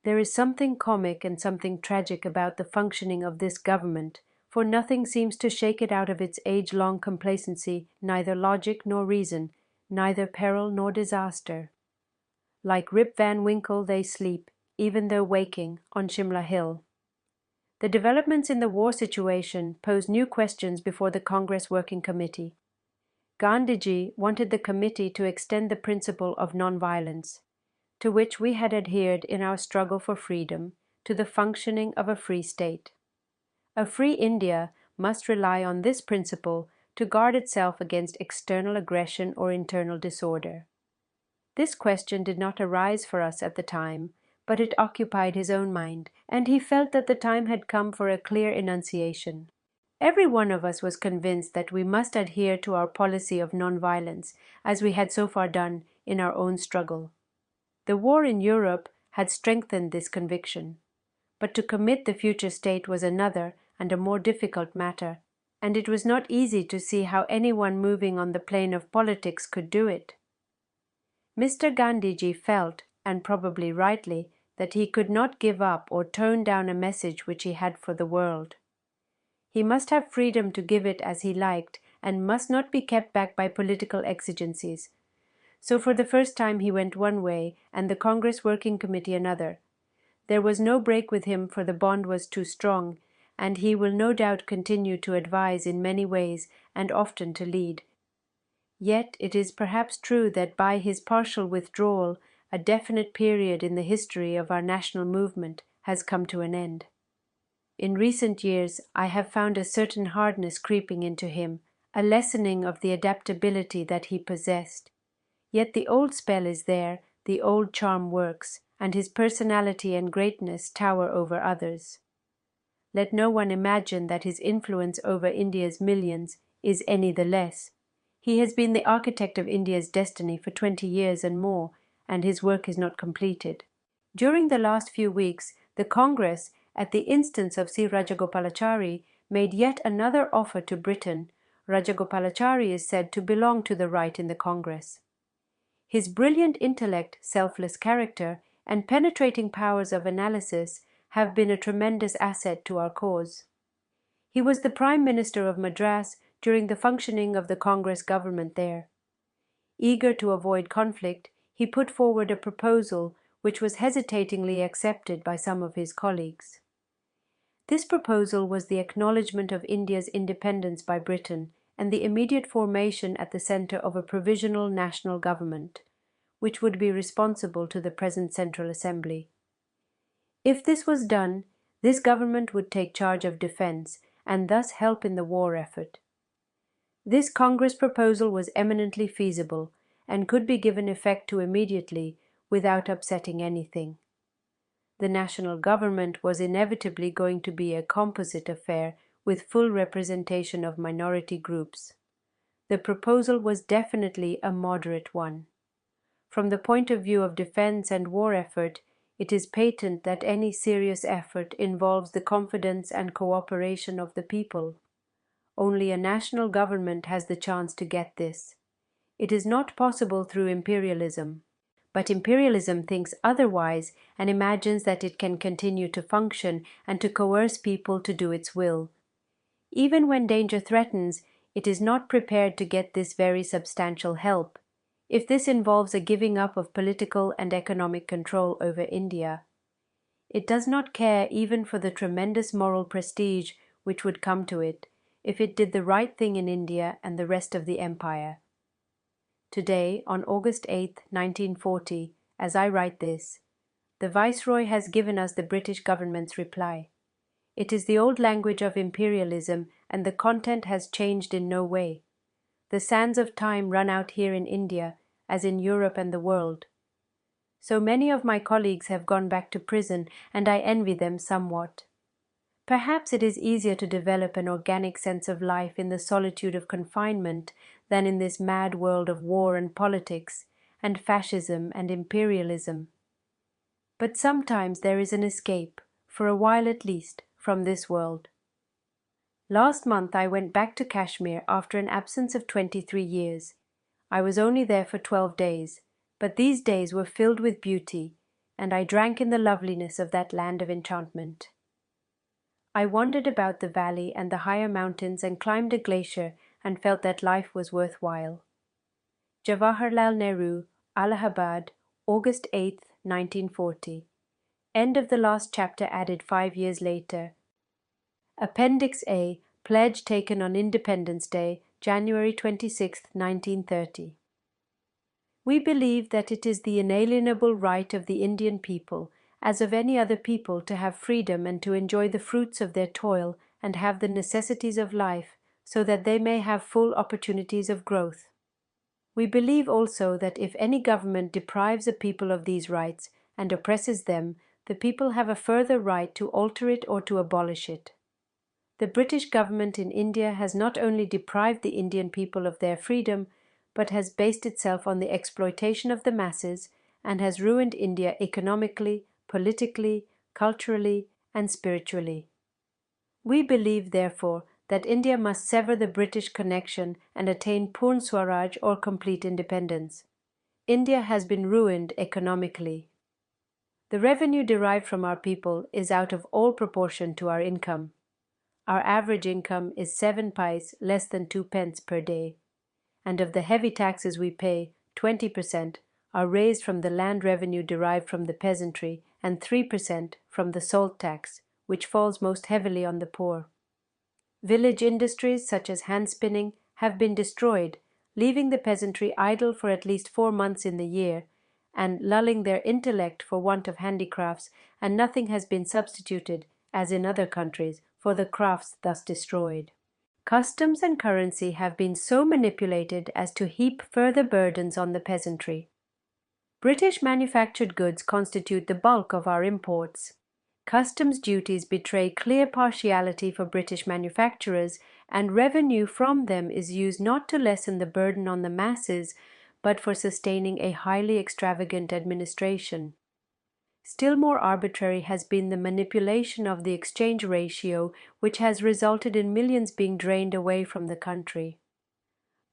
There is something comic and something tragic about the functioning of this government, for nothing seems to shake it out of its age-long complacency, neither logic nor reason, neither peril nor disaster. Like Rip Van Winkle they sleep, even though waking, on Shimla Hill. The developments in the war situation pose new questions before the Congress Working Committee. Gandhiji wanted the committee to extend the principle of non-violence, to which we had adhered in our struggle for freedom, to the functioning of a free state. A free India must rely on this principle to guard itself against external aggression or internal disorder. This question did not arise for us at the time, but it occupied his own mind, and he felt that the time had come for a clear enunciation. Every one of us was convinced that we must adhere to our policy of non-violence, as we had so far done in our own struggle. The war in Europe had strengthened this conviction. But to commit the future state was another and a more difficult matter, and it was not easy to see how anyone moving on the plane of politics could do it. Mr. Gandhiji felt, and probably rightly, that he could not give up or tone down a message which he had for the world. He must have freedom to give it as he liked and must not be kept back by political exigencies. So for the first time he went one way and the Congress Working Committee another. There was no break with him, for the bond was too strong, and he will no doubt continue to advise in many ways and often to lead. Yet it is perhaps true that by his partial withdrawal a definite period in the history of our national movement has come to an end. In recent years I have found a certain hardness creeping into him, a lessening of the adaptability that he possessed. Yet the old spell is there, the old charm works, and his personality and greatness tower over others. Let no one imagine that his influence over India's millions is any the less. He has been the architect of India's destiny for 20 years and more, and his work is not completed. During the last few weeks, the Congress, at the instance of C. Rajagopalachari, made yet another offer to Britain. Rajagopalachari is said to belong to the right in the Congress. His brilliant intellect, selfless character, and penetrating powers of analysis have been a tremendous asset to our cause. He was the Prime Minister of Madras during the functioning of the Congress government there. Eager to avoid conflict, he put forward a proposal which was hesitatingly accepted by some of his colleagues. This proposal was the acknowledgement of India's independence by Britain and the immediate formation at the centre of a provisional national government, which would be responsible to the present Central Assembly. If this was done, this government would take charge of defence and thus help in the war effort. This Congress proposal was eminently feasible and could be given effect to immediately without upsetting anything. The national government was inevitably going to be a composite affair with full representation of minority groups. The proposal was definitely a moderate one. From the point of view of defense and war effort, it is patent that any serious effort involves the confidence and cooperation of the people. Only a national government has the chance to get this. It is not possible through imperialism. But imperialism thinks otherwise and imagines that it can continue to function and to coerce people to do its will. Even when danger threatens, it is not prepared to get this very substantial help, if this involves a giving up of political and economic control over India. It does not care even for the tremendous moral prestige which would come to it, if it did the right thing in India and the rest of the empire. Today, on August 8, 1940, as I write this, the Viceroy has given us the British government's reply. It is the old language of imperialism, and the content has changed in no way. The sands of time run out here in India, as in Europe and the world. So many of my colleagues have gone back to prison, and I envy them somewhat. Perhaps it is easier to develop an organic sense of life in the solitude of confinement than in this mad world of war and politics, and fascism and imperialism. But sometimes there is an escape, for a while at least, from this world. Last month I went back to Kashmir after an absence of 23 years. I was only there for 12 days, but these days were filled with beauty, and I drank in the loveliness of that land of enchantment. I wandered about the valley and the higher mountains and climbed a glacier and felt that life was worthwhile. Jawaharlal Nehru, Allahabad, August 8, 1940. End of the last chapter added 5 years later. Appendix A, pledge taken on Independence Day, January 26, 1930. We believe that it is the inalienable right of the Indian people, as of any other people, to have freedom and to enjoy the fruits of their toil and have the necessities of life, so that they may have full opportunities of growth. We believe also that if any government deprives a people of these rights and oppresses them, the people have a further right to alter it or to abolish it. The British government in India has not only deprived the Indian people of their freedom, but has based itself on the exploitation of the masses and has ruined India economically, politically, culturally, and spiritually. We believe, therefore, that India must sever the British connection and attain Purn Swaraj or complete independence. India has been ruined economically. The revenue derived from our people is out of all proportion to our income. Our average income is 7 pice less than 2 pence per day, and of the heavy taxes we pay, 20% are raised from the land revenue derived from the peasantry and 3% from the salt tax, which falls most heavily on the poor. Village industries such as hand spinning have been destroyed, leaving the peasantry idle for at least 4 months in the year, and lulling their intellect for want of handicrafts, and nothing has been substituted, as in other countries, for the crafts thus destroyed. Customs and currency have been so manipulated as to heap further burdens on the peasantry. British manufactured goods constitute the bulk of our imports. Customs duties betray clear partiality for British manufacturers, and revenue from them is used not to lessen the burden on the masses, but for sustaining a highly extravagant administration. Still more arbitrary has been the manipulation of the exchange ratio, which has resulted in millions being drained away from the country.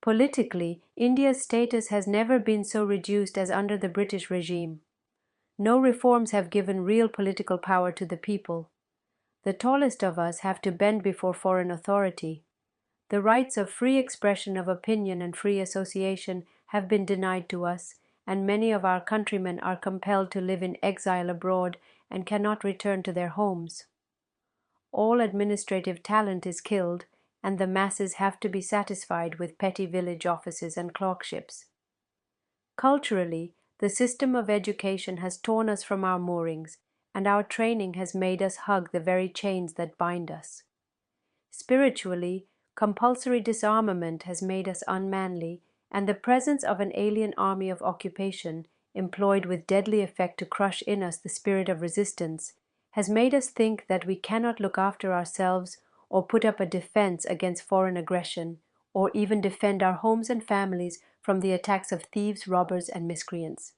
Politically, India's status has never been so reduced as under the British regime. No reforms have given real political power to the people. The tallest of us have to bend before foreign authority. The rights of free expression of opinion and free association have been denied to us, and many of our countrymen are compelled to live in exile abroad and cannot return to their homes. All administrative talent is killed, and the masses have to be satisfied with petty village offices and clerkships. Culturally, the system of education has torn us from our moorings, and our training has made us hug the very chains that bind us. Spiritually, compulsory disarmament has made us unmanly, and the presence of an alien army of occupation, employed with deadly effect to crush in us the spirit of resistance, has made us think that we cannot look after ourselves or put up a defense against foreign aggression, or even defend our homes and families from the attacks of thieves, robbers, and miscreants.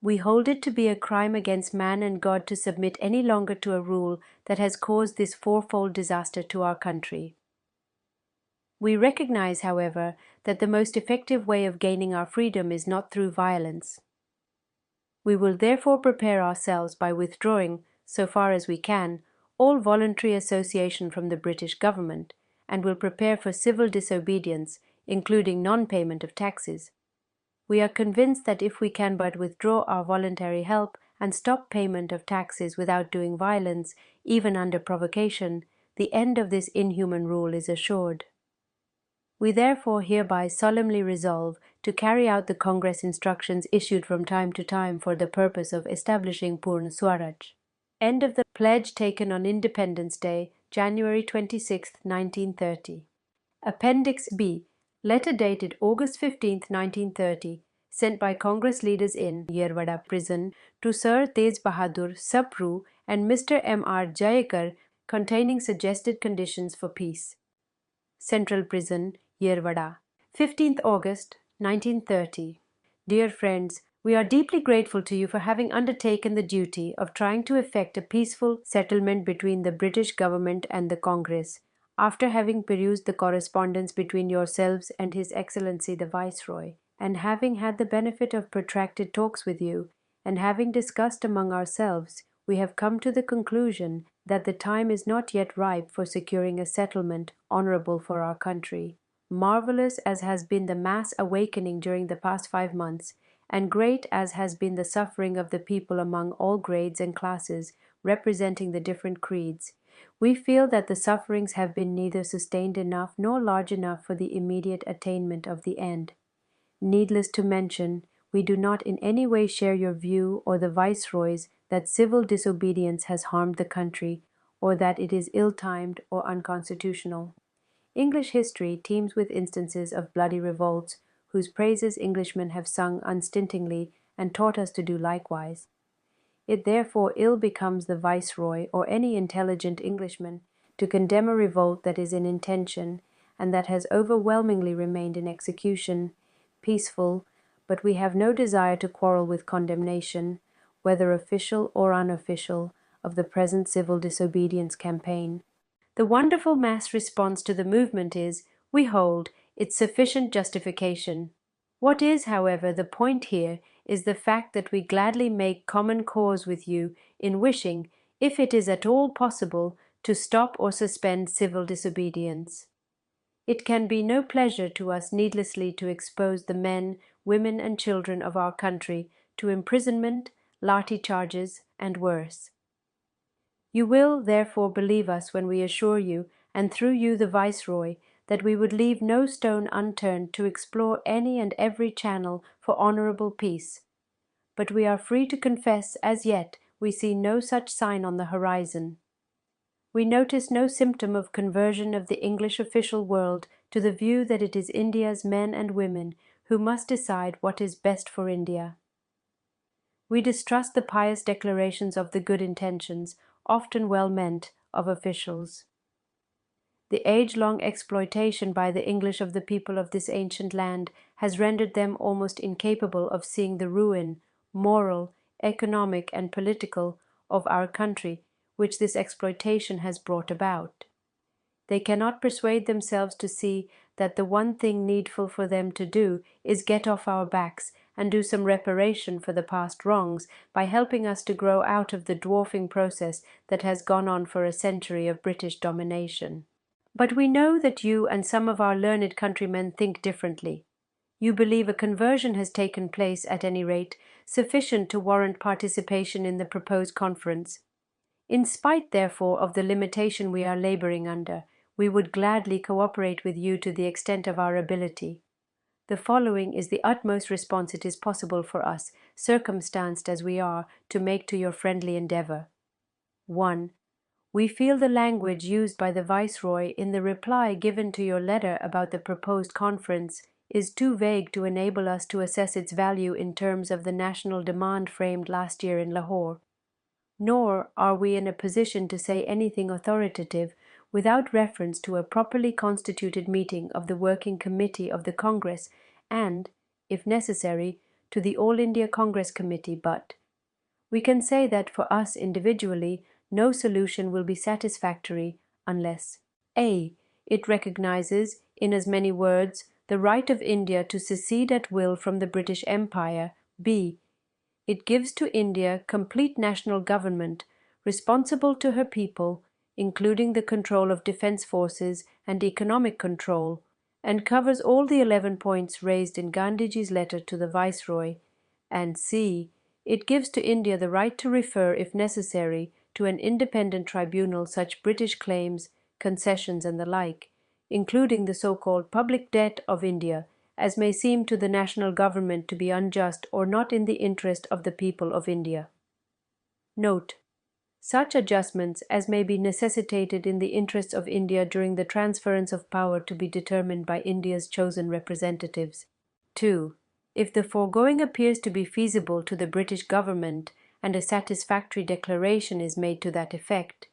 We hold it to be a crime against man and God to submit any longer to a rule that has caused this fourfold disaster to our country. We recognize, however, that the most effective way of gaining our freedom is not through violence. We will therefore prepare ourselves by withdrawing, so far as we can, all voluntary association from the British government, and will prepare for civil disobedience, including non-payment of taxes. We are convinced that if we can but withdraw our voluntary help and stop payment of taxes without doing violence, even under provocation, the end of this inhuman rule is assured. We therefore hereby solemnly resolve to carry out the Congress instructions issued from time to time for the purpose of establishing Purn Swaraj. End of the pledge taken on Independence Day, January 26, 1930. Appendix B. Letter dated August 15, 1930, sent by Congress leaders in Yerwada prison to Sir Tej Bahadur Sapru and Mr. M.R. Jayakar, containing suggested conditions for peace. Central Prison, Yerwada. 15th August, 1930. Dear friends, we are deeply grateful to you for having undertaken the duty of trying to effect a peaceful settlement between the British government and the Congress, after having perused the correspondence between yourselves and His Excellency the Viceroy, and having had the benefit of protracted talks with you, and having discussed among ourselves, we have come to the conclusion that the time is not yet ripe for securing a settlement honorable for our country. Marvelous as has been the mass awakening during the past 5 months, and great as has been the suffering of the people among all grades and classes representing the different creeds, we feel that the sufferings have been neither sustained enough nor large enough for the immediate attainment of the end. Needless to mention, we do not in any way share your view or the Viceroy's that civil disobedience has harmed the country, or that it is ill-timed or unconstitutional. English history teems with instances of bloody revolts, whose praises Englishmen have sung unstintingly and taught us to do likewise. It therefore ill becomes the Viceroy or any intelligent Englishman to condemn a revolt that is in intention, and that has overwhelmingly remained in execution, peaceful, but we have no desire to quarrel with condemnation, whether official or unofficial, of the present civil disobedience campaign. The wonderful mass response to the movement is, we hold, its sufficient justification. What is, however, the point here is the fact that we gladly make common cause with you in wishing, if it is at all possible, to stop or suspend civil disobedience. It can be no pleasure to us needlessly to expose the men, women, and children of our country to imprisonment, lathi charges, and worse. You will, therefore, believe us when we assure you, and through you the Viceroy, that we would leave no stone unturned to explore any and every channel for honourable peace. But we are free to confess, as yet, we see no such sign on the horizon. We notice no symptom of conversion of the English official world to the view that it is India's men and women who must decide what is best for India. We distrust the pious declarations of the good intentions, often well meant, of officials. The age-long exploitation by the English of the people of this ancient land has rendered them almost incapable of seeing the ruin, moral, economic, and political, of our country, which this exploitation has brought about. They cannot persuade themselves to see that the one thing needful for them to do is get off our backs and do some reparation for the past wrongs by helping us to grow out of the dwarfing process that has gone on for a century of British domination. But we know that you and some of our learned countrymen think differently. You believe a conversion has taken place, at any rate, sufficient to warrant participation in the proposed conference. In spite, therefore, of the limitation we are labouring under, we would gladly cooperate with you to the extent of our ability. The following is the utmost response it is possible for us, circumstanced as we are, to make to your friendly endeavour. 1. We feel the language used by the Viceroy in the reply given to your letter about the proposed conference is too vague to enable us to assess its value in terms of the national demand framed last year in Lahore. Nor are we in a position to say anything authoritative without reference to a properly constituted meeting of the Working Committee of the Congress and, if necessary, to the All India Congress Committee, but we can say that for us individually no solution will be satisfactory unless a. It recognizes, in as many words, the right of India to secede at will from the British Empire, b. It gives to India complete national government, responsible to her people, including the control of defence forces and economic control, and covers all the 11 points raised in Gandhiji's letter to the Viceroy, and c. It gives to India the right to refer, if necessary, to an independent tribunal such British claims, concessions, and the like, including the so-called public debt of India, as may seem to the national government to be unjust or not in the interest of the people of India. Note: such adjustments as may be necessitated in the interests of India during the transference of power to be determined by India's chosen representatives. 2. If the foregoing appears to be feasible to the British government, and a satisfactory declaration is made to that effect,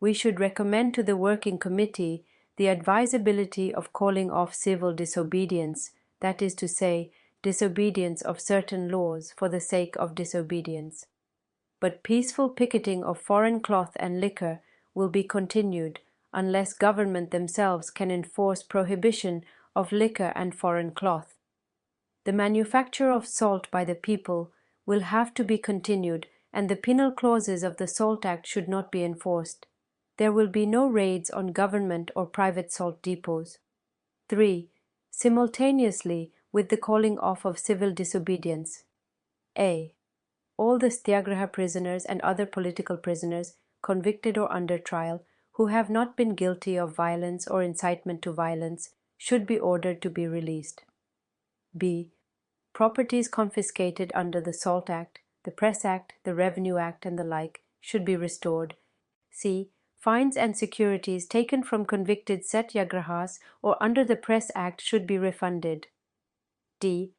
we should recommend to the Working Committee the advisability of calling off civil disobedience, that is to say, disobedience of certain laws for the sake of disobedience. But peaceful picketing of foreign cloth and liquor will be continued unless government themselves can enforce prohibition of liquor and foreign cloth. The manufacture of salt by the people will have to be continued, and the penal clauses of the Salt Act should not be enforced. There will be no raids on government or private salt depots. 3. Simultaneously with the calling off of civil disobedience. A. All the Satyagraha prisoners and other political prisoners, convicted or under trial, who have not been guilty of violence or incitement to violence, should be ordered to be released. B. Properties confiscated under the Salt Act, the Press Act, the Revenue Act, and the like, should be restored. C. Fines and securities taken from convicted Satyagrahas or under the Press Act should be refunded. D.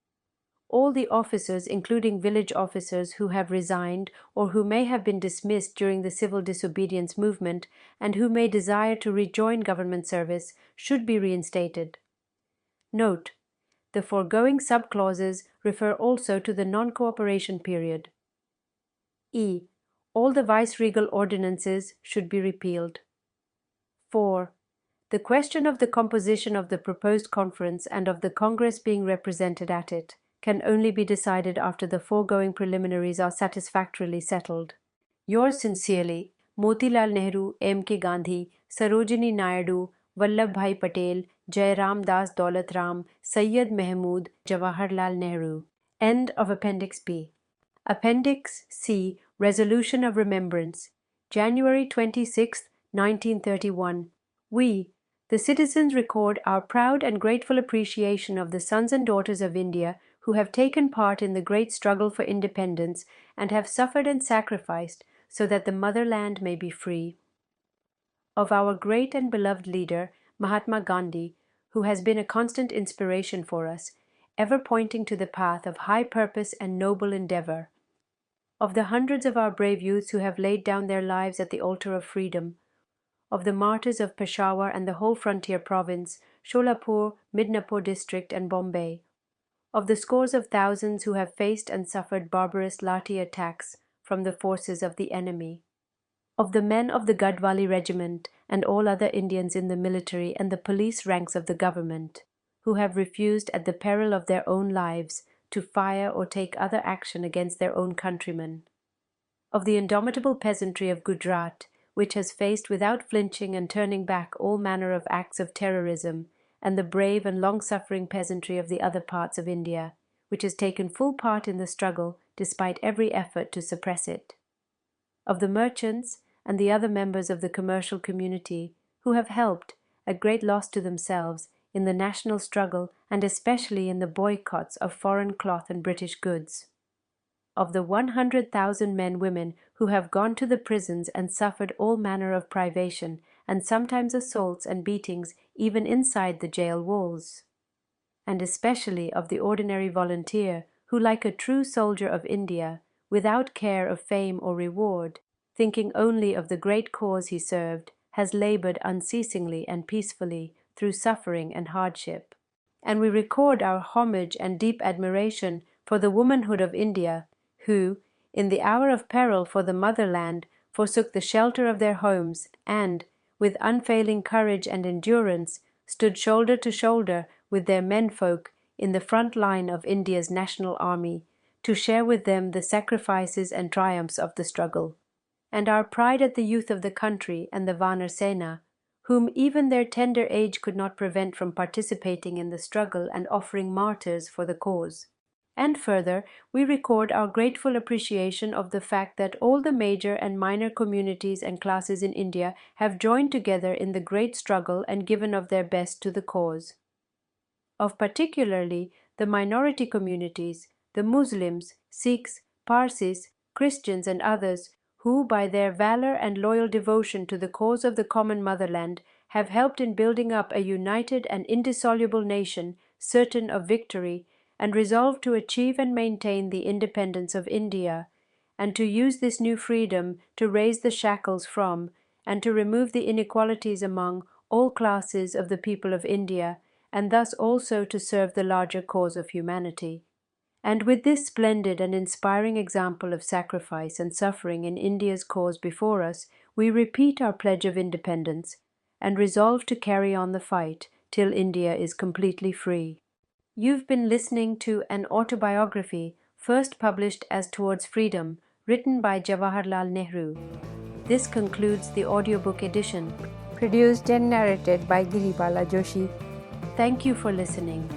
All the officers, including village officers who have resigned or who may have been dismissed during the civil disobedience movement and who may desire to rejoin government service, should be reinstated. Note: the foregoing subclauses refer also to the non-cooperation period. E. All the viceregal ordinances should be repealed. 4. The question of the composition of the proposed conference and of the Congress being represented at it can only be decided after the foregoing preliminaries are satisfactorily settled. Yours sincerely, Motilal Nehru, M.K. Gandhi, Sarojini Naidu, Vallabhbhai Patel, Jairam Das Daulat Ram, Sayyid Mahmood, Jawaharlal Nehru. End of Appendix B. Appendix C. Resolution of Remembrance. January 26, 1931. We, the citizens, record our proud and grateful appreciation of the sons and daughters of India who have taken part in the great struggle for independence and have suffered and sacrificed so that the motherland may be free. Of our great and beloved leader, Mahatma Gandhi, who has been a constant inspiration for us, ever pointing to the path of high purpose and noble endeavor. Of the hundreds of our brave youths who have laid down their lives at the altar of freedom, of the martyrs of Peshawar and the whole frontier province, Sholapur, Midnapur district and Bombay, of the scores of thousands who have faced and suffered barbarous lathi attacks from the forces of the enemy, of the men of the Gadwali regiment and all other Indians in the military and the police ranks of the government, who have refused at the peril of their own lives to fire or take other action against their own countrymen, of the indomitable peasantry of Gujarat, which has faced without flinching and turning back all manner of acts of terrorism, and the brave and long-suffering peasantry of the other parts of India, which has taken full part in the struggle despite every effort to suppress it, of the merchants and the other members of the commercial community who have helped, at great loss to themselves, in the national struggle and especially in the boycotts of foreign cloth and British goods, of the 100,000 men women who have gone to the prisons and suffered all manner of privation and sometimes assaults and beatings even inside the jail walls, and especially of the ordinary volunteer who, like a true soldier of India, without care of fame or reward, thinking only of the great cause he served, has labored unceasingly and peacefully through suffering and hardship. And we record our homage and deep admiration for the womanhood of India, who, in the hour of peril for the motherland, forsook the shelter of their homes and, with unfailing courage and endurance, stood shoulder to shoulder with their menfolk in the front line of India's national army, to share with them the sacrifices and triumphs of the struggle. And our pride at the youth of the country and the Vanar Sena, whom even their tender age could not prevent from participating in the struggle and offering martyrs for the cause. And further, we record our grateful appreciation of the fact that all the major and minor communities and classes in India have joined together in the great struggle and given of their best to the cause. Of particularly the minority communities, the Muslims, Sikhs, Parsis, Christians and others, who by their valor and loyal devotion to the cause of the common motherland have helped in building up a united and indissoluble nation certain of victory, and resolved to achieve and maintain the independence of India, and to use this new freedom to raise the shackles from, and to remove the inequalities among all classes of the people of India, and thus also to serve the larger cause of humanity. And with this splendid and inspiring example of sacrifice and suffering in India's cause before us, we repeat our pledge of independence, and resolve to carry on the fight till India is completely free. You've been listening to an autobiography first published as Towards Freedom, written by Jawaharlal Nehru. This concludes the audiobook edition. Produced and narrated by Giribala Joshi. Thank you for listening.